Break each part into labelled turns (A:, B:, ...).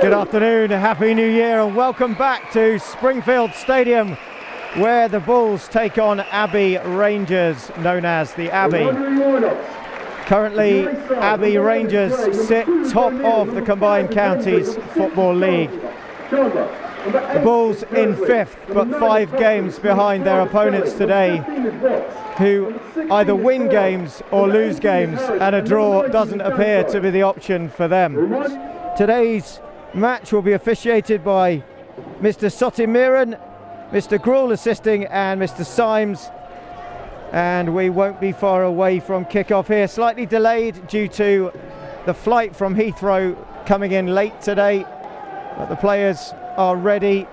A: Good afternoon, Happy New Year, and welcome back to Springfield Stadium, where the Bulls take on Abbey Rangers, known as the Abbey. Currently, Abbey Rangers sit top of the Combined Counties Football League. The Bulls in 5th, but 5 games behind their opponents today, who either win games or lose games, and a draw doesn't appear to be the option for them. Today's match will be officiated by Mr. Sotimiran, Mr. Gruel assisting, and Mr. Symes. And we won't be far away from kick-off here. Slightly delayed due to the flight from Heathrow coming in late today. But the players are ready.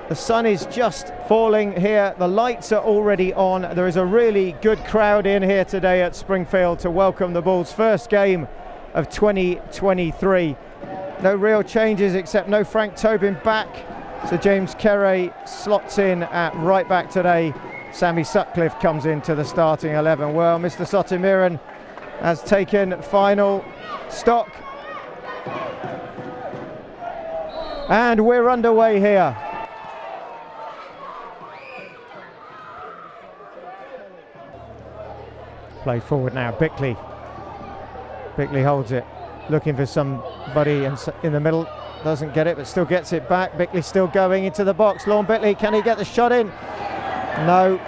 A: The sun is just falling here. The lights are already on. There is a really good crowd in here today at Springfield to welcome the Bulls' first game of 2023. No real changes except no Frank Tobin back. So James Carrod slots in at right back today. Sammy Sutcliffe comes into the starting 11. Well, Mr. Sotimiran has taken final stock. And we're underway here. Play forward now, Bickley. Bickley holds it, looking for somebody in the middle. Doesn't get it, but still gets it back. Bickley still going into the box. Lorne Bickley, can he get the shot in? No.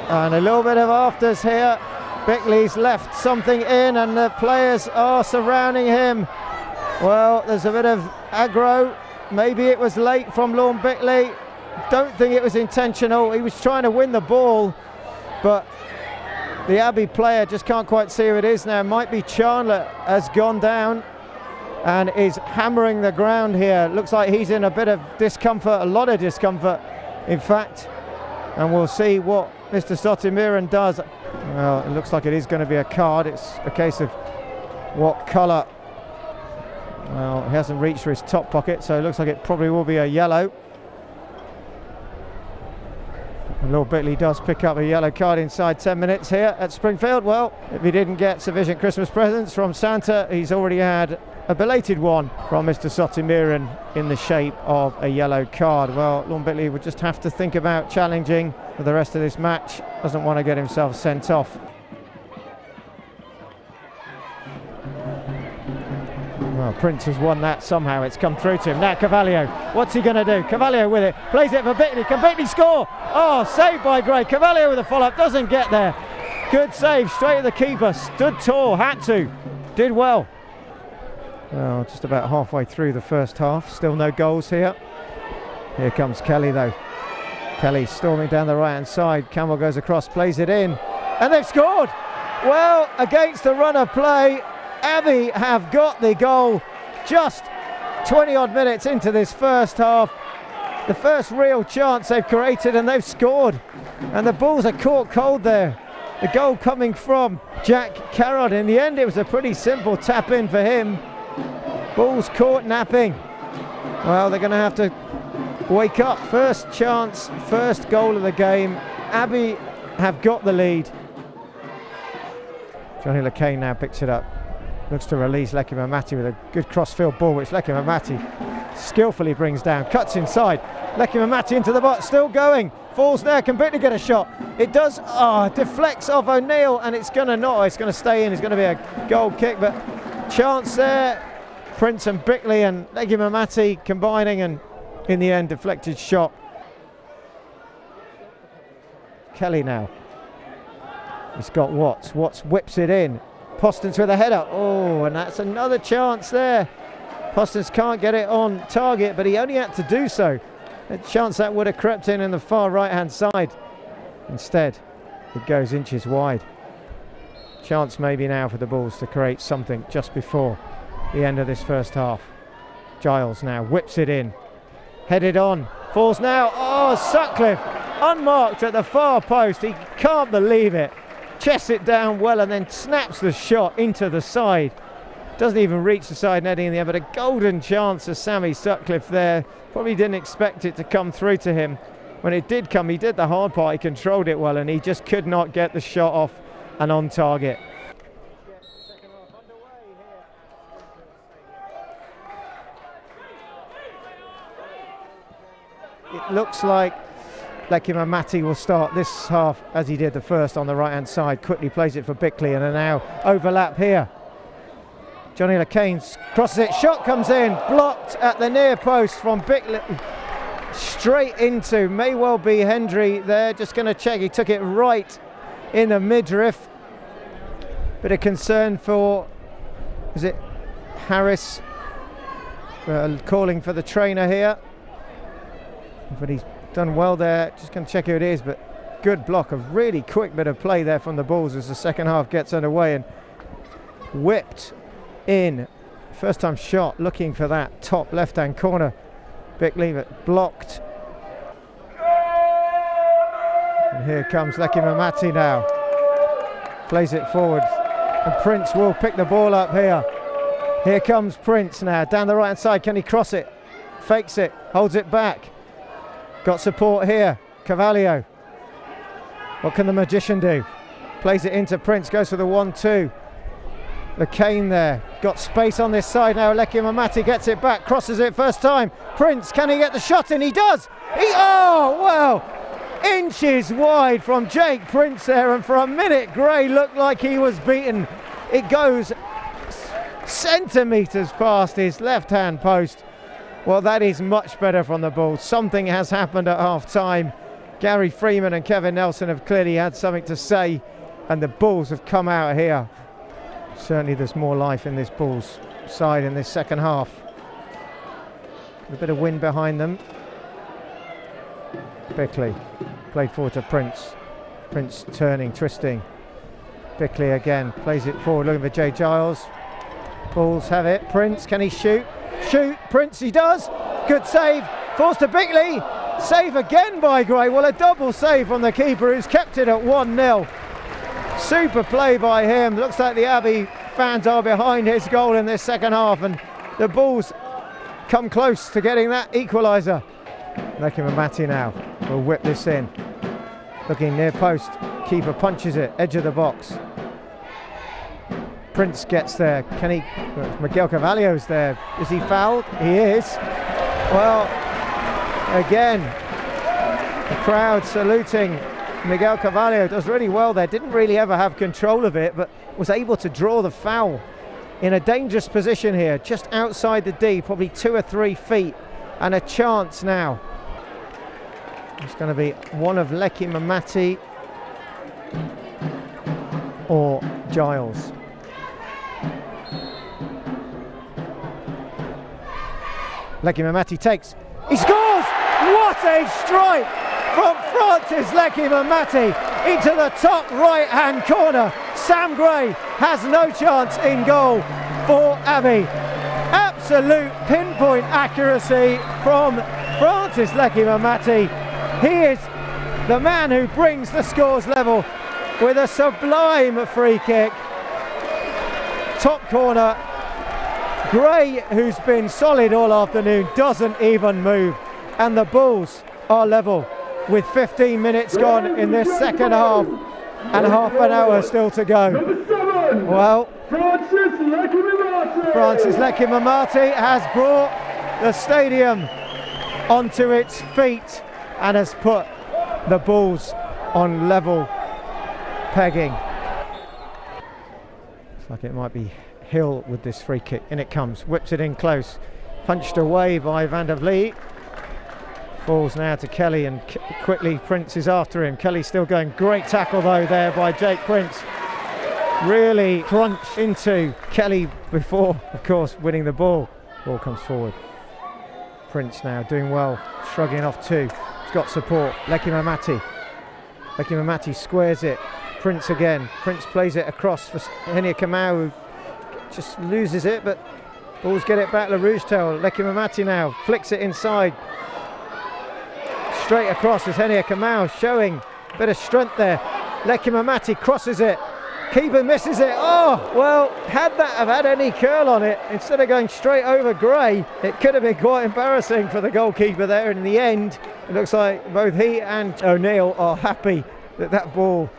A: And a little bit of afters here. Bickley's left something in, and the players are surrounding him. Well, there's a bit of aggro. Maybe it was late from Lorne Bickley. Don't think it was intentional. He was trying to win the ball, but the Abbey player just can't quite see who it is now. Might be Chandler has gone down and is hammering the ground here. Looks like he's in a bit of discomfort, a lot of discomfort, in fact. And we'll see what Mr. Sotimiran does. Well, it looks like it is going to be a card. It's a case of what colour. Well, he hasn't reached for his top pocket, so it looks like it probably will be a yellow. And Lord Bickley does pick up a yellow card inside 10 minutes here at Springfield. Well, if he didn't get sufficient Christmas presents from Santa, he's already had a belated one from Mr. Sotimiran in the shape of a yellow card. Well, Lorne Bickley would just have to think about challenging for the rest of this match. Doesn't want to get himself sent off. Well, Prince has won that somehow. It's come through to him. Now Cavallo. What's he going to do? Cavallo with it. Plays it for Bickley. Can Bickley score? Oh, saved by Gray. Cavallo with a follow-up. Doesn't get there. Good save. Straight at the keeper. Stood tall. Had to. Did well. Well, just about halfway through the first half. Still no goals here. Here comes Kelly, though. Kelly storming down the right-hand side. Campbell goes across. Plays it in. And they've scored. Well, against the run of play, Abbey have got the goal just 20-odd minutes into this first half. The first real chance they've created, and they've scored. And the Bulls are caught cold there. The goal coming from Jack Carrod. In the end, it was a pretty simple tap-in for him. Bulls caught napping. Well, they're going to have to wake up. First chance, first goal of the game. Abbey have got the lead. Johnny Lekane now picks it up. Looks to release Lekimamati with a good cross-field ball, which Lekimamati skillfully brings down. Cuts inside. Lekimamati into the box, still going. Falls there, can Bickley get a shot? It does. Deflects off O'Neill, and it's going to stay in. It's going to be a goal kick, but chance there. Prince and Bickley and Lekimamati combining, and in the end, deflected shot. Kelly now. He's got Watts. Watts whips it in. Postons with a header. Oh, and that's another chance there. Postons can't get it on target, but he only had to do so. A chance that would have crept in the far right-hand side. Instead, it goes inches wide. Chance maybe now for the Bulls to create something just before the end of this first half. Giles now whips it in. Headed on. Falls now. Oh, Sutcliffe unmarked at the far post. He can't believe it. Chests it down well and then snaps the shot into the side. Doesn't even reach the side netting in the end, but a golden chance of Sammy Sutcliffe there. Probably didn't expect it to come through to him. When it did come, he did the hard part. He controlled it well, and he just could not get the shot off and on target. it looks like Lekimamati will start this half as he did the first on the right-hand side. Quickly plays it for Bickley, and now overlap here. Johnny LeCain crosses it, shot comes in, blocked at the near post from Bickley. Straight into, may well be Hendry there, just going to check, he took it right in the midriff. Bit of concern for, is it Harris, calling for the trainer here. But he's done well there, just going to check who it is, but good block, a really quick bit of play there from the Bulls as the second half gets underway, and whipped in, first time shot, looking for that top left hand corner. Bickley, but blocked. And here comes Lekimamati now, plays it forward, and Prince will pick the ball up here. Here comes Prince now, down the right hand side, can he cross it? Fakes it, holds it back. Got support here, Carvalho. What can the magician do? Plays it into Prince, goes for the 1-2. LeCain there, got space on this side now. Lekimamati gets it back, crosses it first time. Prince, can he get the shot in? He does! Oh, well, inches wide from Jake Prince there, and for a minute Gray looked like he was beaten. It goes centimetres past his left-hand post. Well, that is much better from the Bulls. Something has happened at half-time. Gary Freeman and Kevin Nelson have clearly had something to say, and the Bulls have come out here. Certainly there's more life in this Bulls side in this second half. A bit of wind behind them. Bickley played forward to Prince. Prince turning, twisting. Bickley again, plays it forward, looking for Jay Giles. Bulls have it. Prince, can he shoot? Shoot, Prince, he does. Good save, forced to Bickley. Save again by Gray. Well, a double save from the keeper who's kept it at 1-0. Super play by him. Looks like the Abbey fans are behind his goal in this second half, and the Bulls come close to getting that equaliser. Lekimamati now will whip this in. Looking near post. Keeper punches it, edge of the box. Prince gets there. Can he? Miguel Carvalho's there. Is he fouled? He is. Well, again, the crowd saluting Miguel Carvalho. Does really well there. Didn't really ever have control of it, but was able to draw the foul in a dangerous position here, just outside the D, probably 2 or 3 feet, and a chance now. It's going to be one of Lekimamati or Giles. Lekimamati takes, he scores! What a strike from Francis Lekimamati into the top right hand corner. Sam Gray has no chance in goal for Abbey. Absolute pinpoint accuracy from Francis Lekimamati. He is the man who brings the scores level with a sublime free kick. Top corner. Gray, who's been solid all afternoon, doesn't even move, and the Bulls are level with 15 minutes gone in this second half and half an hour still to go. Well, Francis Lekimamati has brought the stadium onto its feet and has put the Bulls on level pegging. Looks like it might be Hill with this free kick. In it comes, whips it in close, punched away by Van der Vliet. Falls now to Kelly, and quickly Prince is after him. Kelly still going. Great tackle though there by Jake Prince. Really crunched into Kelly before, of course, winning the ball. Ball comes forward. Prince now doing well, shrugging off two. He's got support. Lekimamati. Lekimamati squares it. Prince again. Prince plays it across for Henia Kamau, who just loses it, but Bulls get it back. LaRouche-Tail. Lekimamati now flicks it inside. Straight across is Henia Kamau, showing a bit of strength there. Lekimamati crosses it. Keeper misses it. Oh, well, had that have had any curl on it, instead of going straight over Gray, it could have been quite embarrassing for the goalkeeper there. In the end, it looks like both he and O'Neill are happy that that ball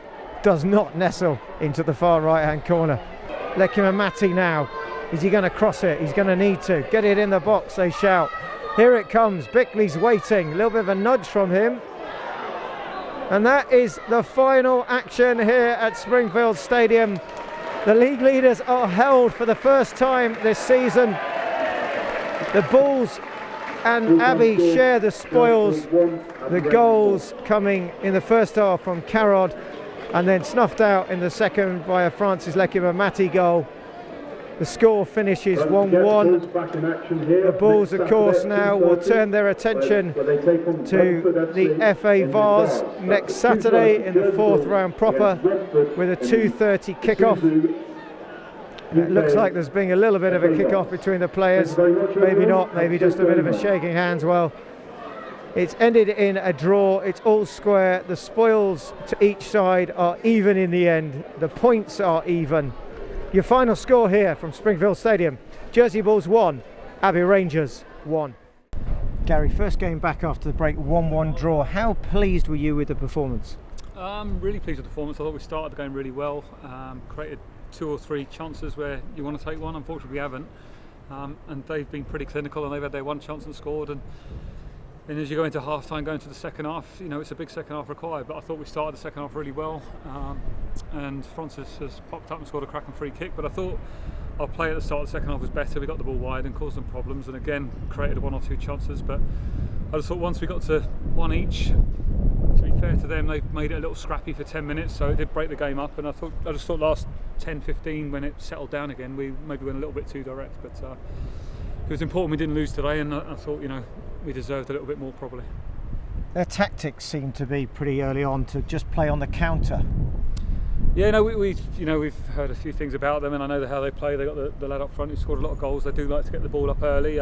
A: does not nestle into the far right-hand corner. Lekimamati now. Is he going to cross it? He's going to need to. Get it in the box, they shout. Here it comes. Bickley's waiting. A little bit of a nudge from him. And that is the final action here at Springfield Stadium. The league leaders are held for the first time this season. The Bulls and Abbey share the spoils. The goals coming in the first half from Carrod and then snuffed out in the second by a Francis Lekimamati goal. The score finishes 1-1. The Bulls, of course, now will turn their attention to the FA Vase next Saturday in the fourth round proper with a 2:30 kickoff. It looks like there's been a little bit of a kickoff between the players. Maybe not, maybe just a bit of a shaking hands. Well, it's ended in a draw. It's all square. The spoils to each side are even in the end. The points are even. Your final score here from Springfield Stadium: Jersey Bulls 1, Abbey Rangers 1. Gary, first game back after the break, 1-1 draw. How pleased were you with the performance?
B: I'm really pleased with the performance. I thought we started the game really well, created 2 or 3 chances where you want to take one. Unfortunately we haven't, and they've been pretty clinical and they've had their one chance and scored. And as you go into half time, going to the second half, you know, it's a big second half required, but I thought we started the second half really well, and Francis has popped up and scored a cracking free kick. But I thought our play at the start of the second half was better. We got the ball wide and caused them problems, and again created 1 or 2 chances. But I just thought once we got to 1 each, to be fair to them, they've made it a little scrappy for 10 minutes, so it did break the game up. And I just thought last 10-15, when it settled down again, we maybe went a little bit too direct. But it was important we didn't lose today, and I thought, you know, we deserved a little bit more probably.
A: Their tactics seemed to be pretty early on to just play on the counter.
B: Yeah, no, we've heard a few things about them, and I know how they play. They got the lad up front who scored a lot of goals. They do like to get the ball up early.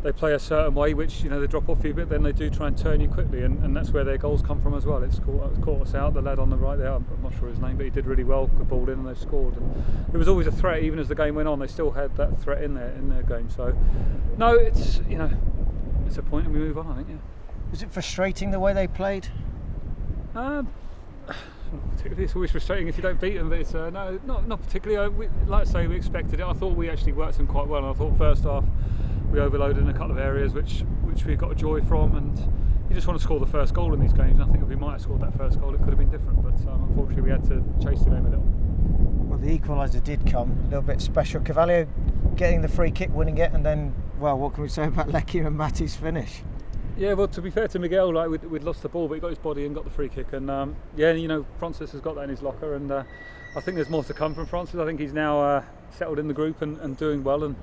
B: They play a certain way, which, you know, they drop off you a bit, then they do try and turn you quickly, and that's where their goals come from as well. It's caught us out. The lad on the right there, I'm not sure his name, but he did really well. Good ball in, and they've scored. And it was always a threat, even as the game went on. They still had that threat in their game. So, no, it's, you know, it's a point, and we move on, I think. Yeah.
A: Was it frustrating the way they played?
B: Not particularly. It's always frustrating if you don't beat them, but it's no, not particularly. Like I say, we expected it. I thought we actually worked them quite well, and I thought first half we overloaded in a couple of areas which we got a joy from, and you just want to score the first goal in these games. And I think if we might have scored that first goal, it could have been different, but unfortunately we had to chase the game a little.
A: Well, the equaliser did come, a little bit special. Cavallo getting the free kick, winning it, and then, well, what can we say about Lekimamati's finish?
B: Yeah, well, to be fair to Miguel, like we'd lost the ball, but he got his body and got the free kick, and yeah, you know, Francis has got that in his locker, and I think there's more to come from Francis. I think he's now settled in the group and doing well, and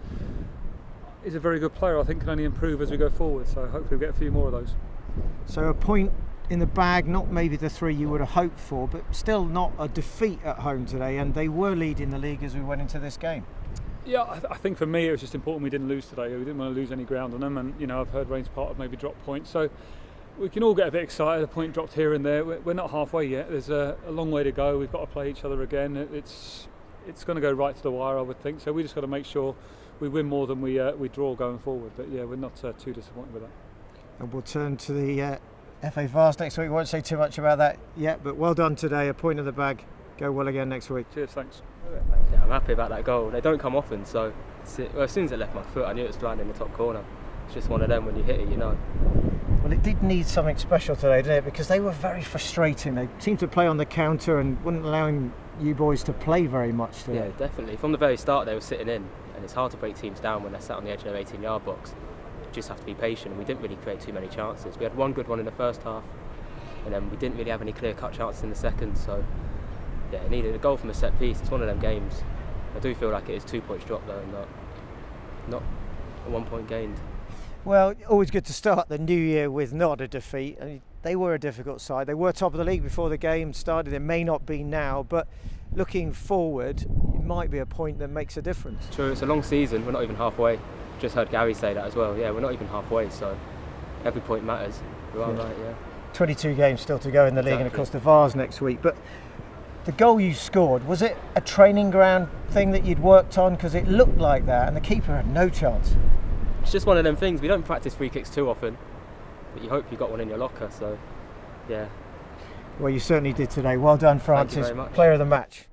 B: he's a very good player. I think can only improve as we go forward, so hopefully we'll get a few more of those.
A: So a point in the bag, not maybe the 3 you would have hoped for, but still not a defeat at home today, and they were leading the league as we went into this game.
B: Yeah, I think for me it was just important we didn't lose today. We didn't want to lose any ground on them, and you know, I've heard Rangers part of maybe drop points, so we can all get a bit excited. A point dropped here and there. We're not halfway yet. There's a long way to go. We've got to play each other again. It's going to go right to the wire, I would think. So we just got to make sure we win more than we draw going forward. But yeah, we're not too disappointed with that.
A: And we'll turn to the FA Vase next week. We won't say too much about that yet, but well done today. A point in the bag. Go well again next week.
B: Cheers, thanks.
C: Yeah, I'm happy about that goal. They don't come often, so as soon as it left my foot, I knew it was landing in the top corner. It's just one of them, when you hit it, you know.
A: Well, it did need something special today, didn't it? Because they were very frustrating. They seemed to play on the counter and weren't allowing you boys to play very much today.
C: Yeah, definitely. From the very start, they were sitting in, and it's hard to break teams down when they're sat on the edge of their 18-yard box. You just have to be patient, and we didn't really create too many chances. We had one good one in the first half, and then we didn't really have any clear-cut chances in the second, so yeah, it needed a goal from a set piece. It's one of them games. I do feel like it is 2 points dropped though, and not a 1 point gained.
A: Well, always good to start the new year with not a defeat. I mean, they were a difficult side. They were top of the league before the game started. It may not be now, but looking forward, it might be a point that makes a difference.
C: True, it's a long season. We're not even halfway. Just heard Gary say that as well. Yeah, we're not even halfway, so every point matters. You are right, yeah. 22
A: games still to go in the league, and of course the Vase next week. But the goal you scored, was it a training ground thing that you'd worked on? Because it looked like that, and the keeper had no chance.
C: It's just one of them things. We don't practice free kicks too often, but you hope you got one in your locker, so yeah.
A: Well, you certainly did today. Well done, Francis.
C: Thank you very much.
A: Player of the match.